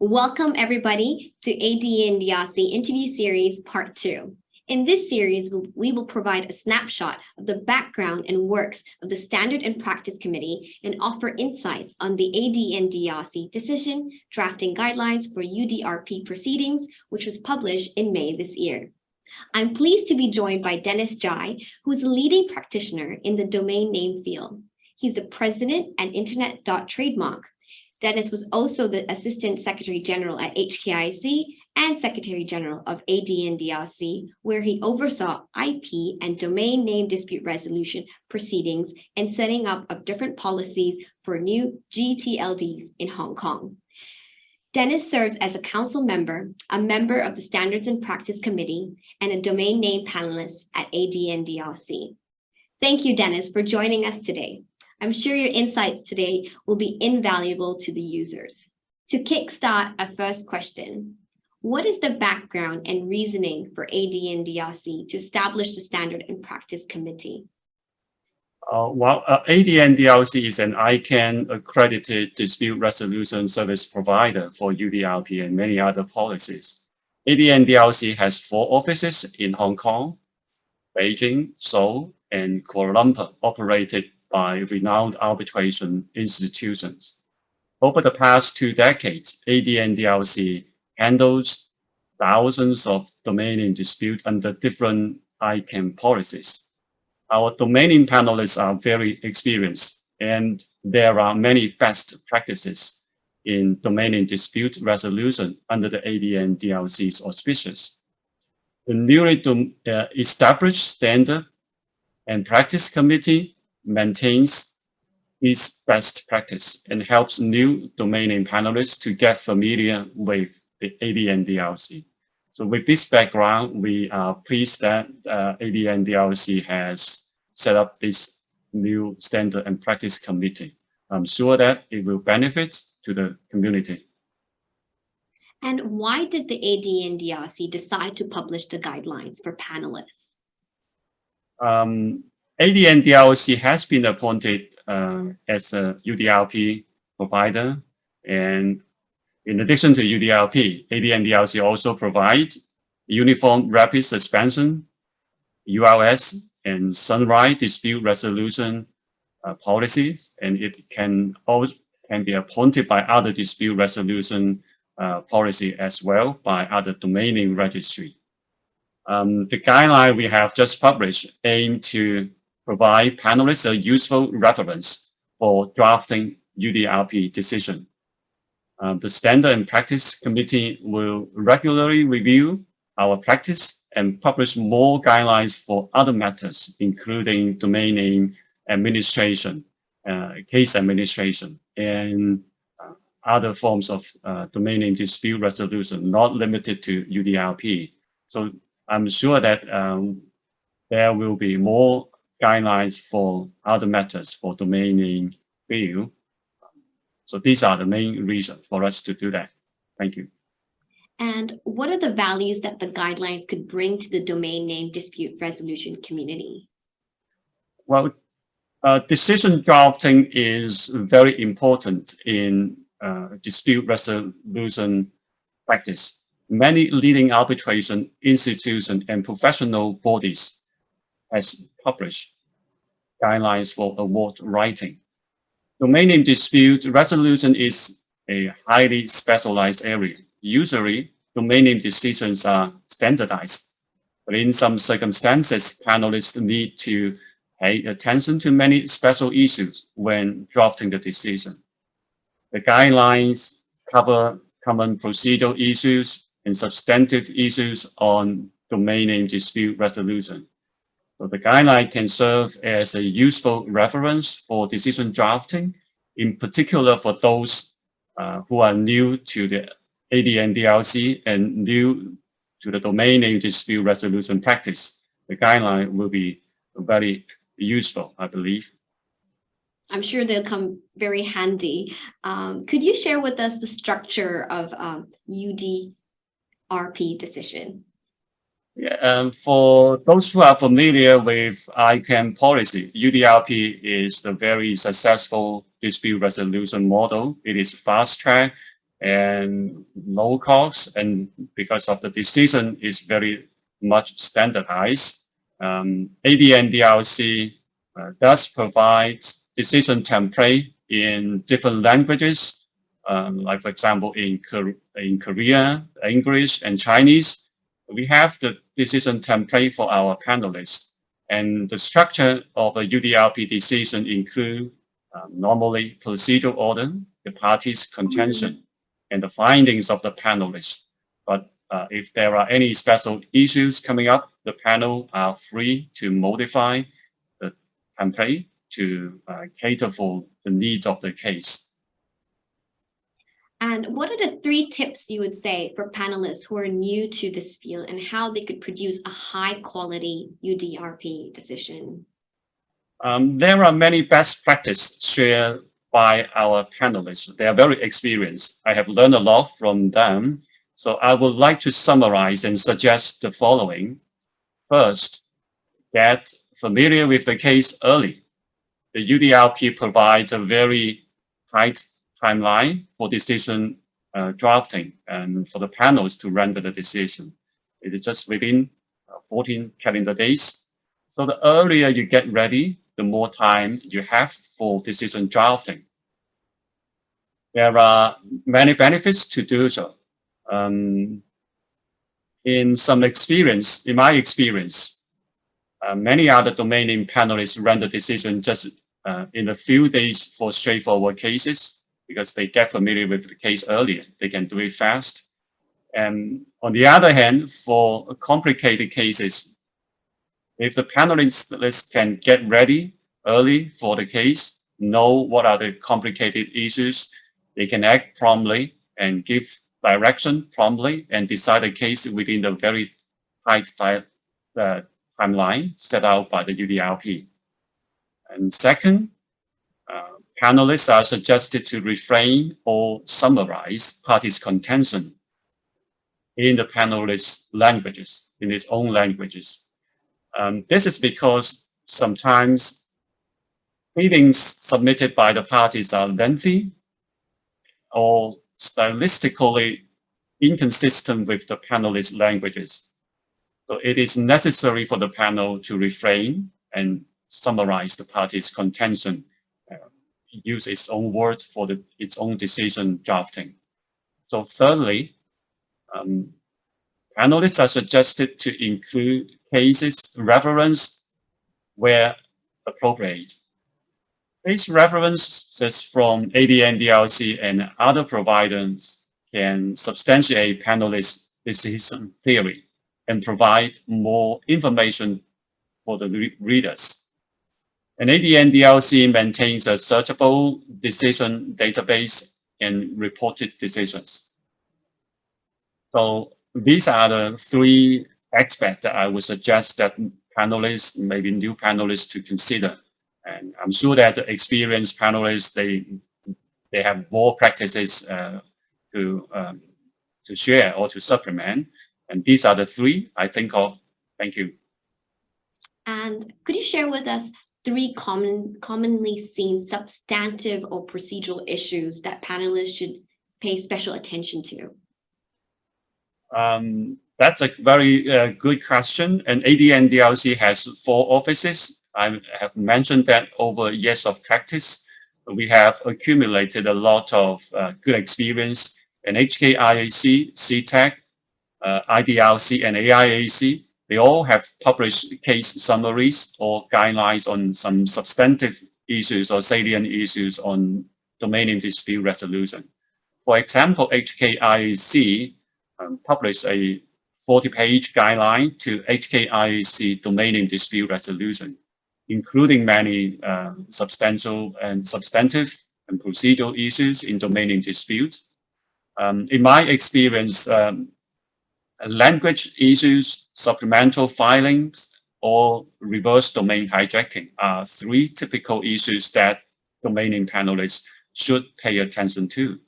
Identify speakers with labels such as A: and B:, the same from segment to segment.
A: Welcome everybody to ADNDRC Interview Series Part 2. In this series, we will provide a snapshot of the background and works of the Standard and Practice Committee and offer insights on the ADNDRC Decision Drafting Guidelines for UDRP proceedings, which was published in May this year. I'm pleased to be joined by Dennis Cai, who is a leading practitioner in the domain name field. He's the president at Internet.Trademark. Dennis was also the Assistant Secretary General at HKIC and Secretary General of ADNDRC, where he oversaw IP and domain name dispute resolution proceedings and setting up of different policies for new GTLDs in Hong Kong. Dennis serves as a council member, a member of the Standards and Practice Committee, and a domain name panelist at ADNDRC. Thank you, Dennis, for joining us today. I'm sure your insights today will be invaluable to the users. To kickstart our first question, what is the background and reasoning for ADNDRC to establish the Standard and Practice Committee?
B: ADNDRC is an ICANN accredited dispute resolution service provider for UDRP and many other policies. ADNDRC has 4 offices in Hong Kong, Beijing, Seoul, and Kuala Lumpur, operated by renowned arbitration institutions. Over the past 2 decades, ADNDRC handles thousands of domain name disputes under different ICANN policies. Our domain name panelists are very experienced, and there are many best practices in domain name dispute resolution under the ADNDRC's auspices. The newly established Standard and Practice Committee maintains its best practice and helps new domain name panelists to get familiar with the ADNDRC. So with this background, we are pleased that ADNDRC has set up this new Standard and Practice Committee. I'm sure that it will benefit to the community.
A: And why did the ADNDRC decide to publish the guidelines for panelists?
B: ADNDRC has been appointed as a UDRP provider, and in addition to UDRP, ADNDRC also provides Uniform Rapid Suspension, URS, and Sunrise dispute resolution policies, and it can be appointed by other dispute resolution policy as well by other domain name registry. The guideline we have just published aim to provide panelists a useful reference for drafting UDRP decision. The Standard and Practice Committee will regularly review our practice and publish more guidelines for other matters, including domain name administration, case administration, and other forms of domain name dispute resolution, not limited to UDRP. So I'm sure that there will be more guidelines for other matters for domain name field. So these are the main reasons for us to do that. Thank you.
A: And what are the values that the guidelines could bring to the domain name dispute resolution community?
B: Well, decision drafting is very important in dispute resolution practice. Many leading arbitration institutions and professional bodies has published guidelines for award writing. Domain name dispute resolution is a highly specialized area. Usually, domain name decisions are standardized, but in some circumstances, panelists need to pay attention to many special issues when drafting the decision. The guidelines cover common procedural issues and substantive issues on domain name dispute resolution. So the guideline can serve as a useful reference for decision drafting, in particular for those who are new to the ADNDRC and new to the domain name dispute resolution practice. The guideline will be very useful, I believe.
A: I'm sure they'll come very handy. Could you share with us the structure of UDRP decision?
B: Yeah, for those who are familiar with ICANN policy, UDRP is the very successful dispute resolution model. It is fast track and low cost, and because of the decision is very much standardized. ADNDRC does provide decision template in different languages, like for example in Korea, English, and Chinese. We have the decision template for our panelists, and the structure of a UDRP decision include normally procedural order, the parties' contention, and the findings of the panelists. But if there are any special issues coming up, the panel are free to modify the template to cater for the needs of the case.
A: And what are the 3 tips you would say for panelists who are new to this field and how they could produce a high quality UDRP decision?
B: There are many best practices shared by our panelists. They are very experienced. I have learned a lot from them. So I would like to summarize and suggest the following. First, get familiar with the case early. The UDRP provides a very tight timeline for decision drafting and for the panels to render the decision. It is just within 14 calendar days. So the earlier you get ready, the more time you have for decision drafting. There are many benefits to do so. In my experience, many other domain name panelists render decision just in a few days for straightforward cases because they get familiar with the case earlier. They can do it fast. And on the other hand, for complicated cases, if the panelists can get ready early for the case, know what are the complicated issues, they can act promptly and give direction promptly and decide a case within the very tight timeline set out by the UDRP. And second, panelists are suggested to refrain or summarize parties' contention in the panelists' languages, in its own languages. This is because sometimes pleadings submitted by the parties are lengthy or stylistically inconsistent with the panelists' languages. So it is necessary for the panel to refrain and summarize the parties' contention, use its own words for its own decision drafting. So thirdly, panelists are suggested to include cases reference where appropriate. Case references from ADNDRC and other providers can substantiate panelists' decision theory and provide more information for the readers. And ADNDRC maintains a searchable decision database and reported decisions. So these are the 3 aspects that I would suggest that panelists, maybe new panelists, to consider. And I'm sure that the experienced panelists, they have more practices to share or to supplement. And these are the 3 I think of. Thank you.
A: And could you share with us 3 commonly seen substantive or procedural issues that panelists should pay special attention to?
B: That's a very good question. And ADNDRC has 4 offices. I have mentioned that over years of practice, we have accumulated a lot of good experience in HKIAC, CTAC, IDRC, and AIAC. They all have published case summaries or guidelines on some substantive issues or salient issues on domain name dispute resolution. For example, HKIAC published a 40-page guideline to HKIAC domain name dispute resolution, including many substantial and substantive and procedural issues in domain name disputes. In my experience, language issues, supplemental filings, or reverse domain hijacking are 3 typical issues that domain name panelists should pay attention to.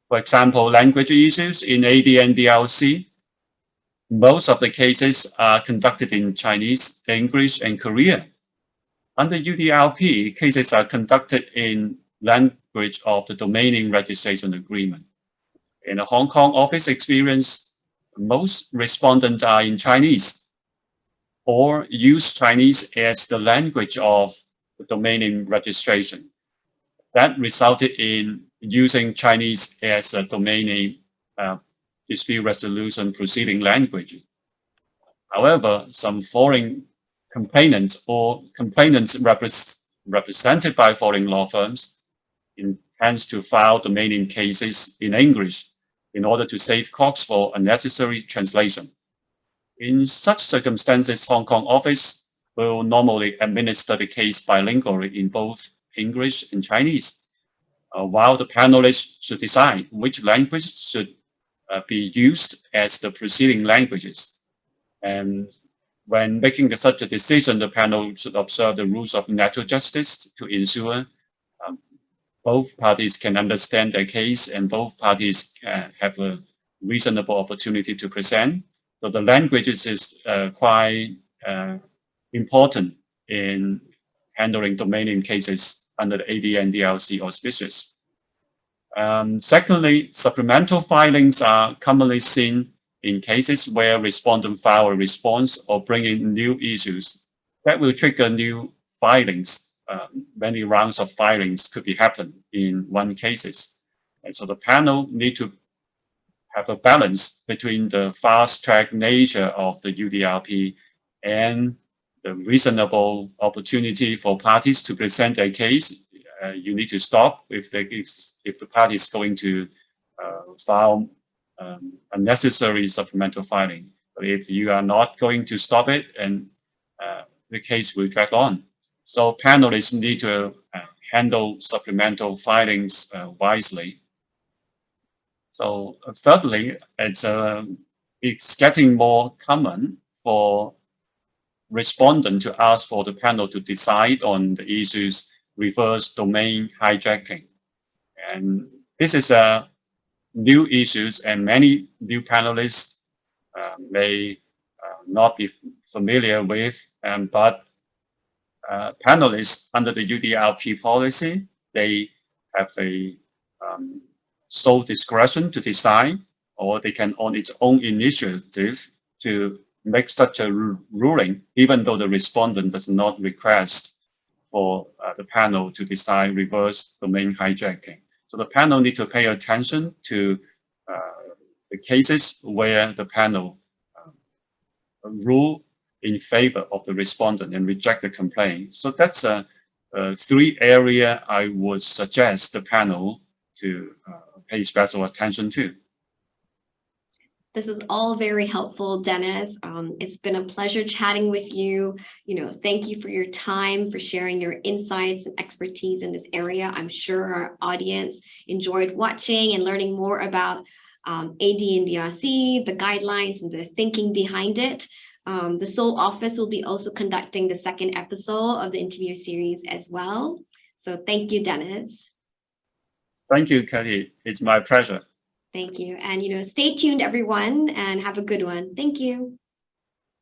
B: For example, language issues in ADNDRC, most of the cases are conducted in Chinese, English, and Korean. Under UDRP, cases are conducted in language of the domain name registration agreement. In the Hong Kong office experience, most respondents are in Chinese or use Chinese as the language of the domain name registration. That resulted in using Chinese as a domain name dispute resolution proceeding language. However, some foreign complainants or complainants represented by foreign law firms intends to file domain name cases in English in order to save costs for unnecessary translation. In such circumstances, Hong Kong office will normally administer the case bilingually in both English and Chinese, while the panelists should decide which language should be used as the proceeding languages. And when making such a decision, the panel should observe the rules of natural justice to ensure both parties can understand their case and both parties have a reasonable opportunity to present. So the languages is quite important in handling domain name cases under the ADN DRC auspices. Secondly, supplemental filings are commonly seen in cases where respondent file a response or bring in new issues. That will trigger new filings. Many rounds of filings could be happen in one cases. And so the panel need to have a balance between the fast-track nature of the UDRP and the reasonable opportunity for parties to present their case. You need to stop if the party is going to file unnecessary supplemental filing. But if you are not going to stop it, and the case will drag on. So panelists need to handle supplemental filings wisely. So thirdly, it's getting more common for respondents to ask for the panel to decide on the issues reverse domain hijacking. And this is a new issues, and many new panelists may not be familiar with, but panelists under the UDRP policy, they have a sole discretion to decide, or they can on its own initiative to make such a ruling, even though the respondent does not request for the panel to decide reverse domain hijacking. So the panel need to pay attention to the cases where the panel rule in favor of the respondent and reject the complaint. So that's three areas I would suggest the panel to pay special attention to.
A: This is all very helpful, Dennis. It's been a pleasure chatting with you. Thank you for your time, for sharing your insights and expertise in this area. I'm sure our audience enjoyed watching and learning more about ADNDRC, the guidelines, and the thinking behind it. The Seoul office will be also conducting the second episode of the interview series as well. So thank you, Dennis.
B: Thank you, Kelly. It's my pleasure.
A: Thank you. And, stay tuned, everyone, and have a good one. Thank you.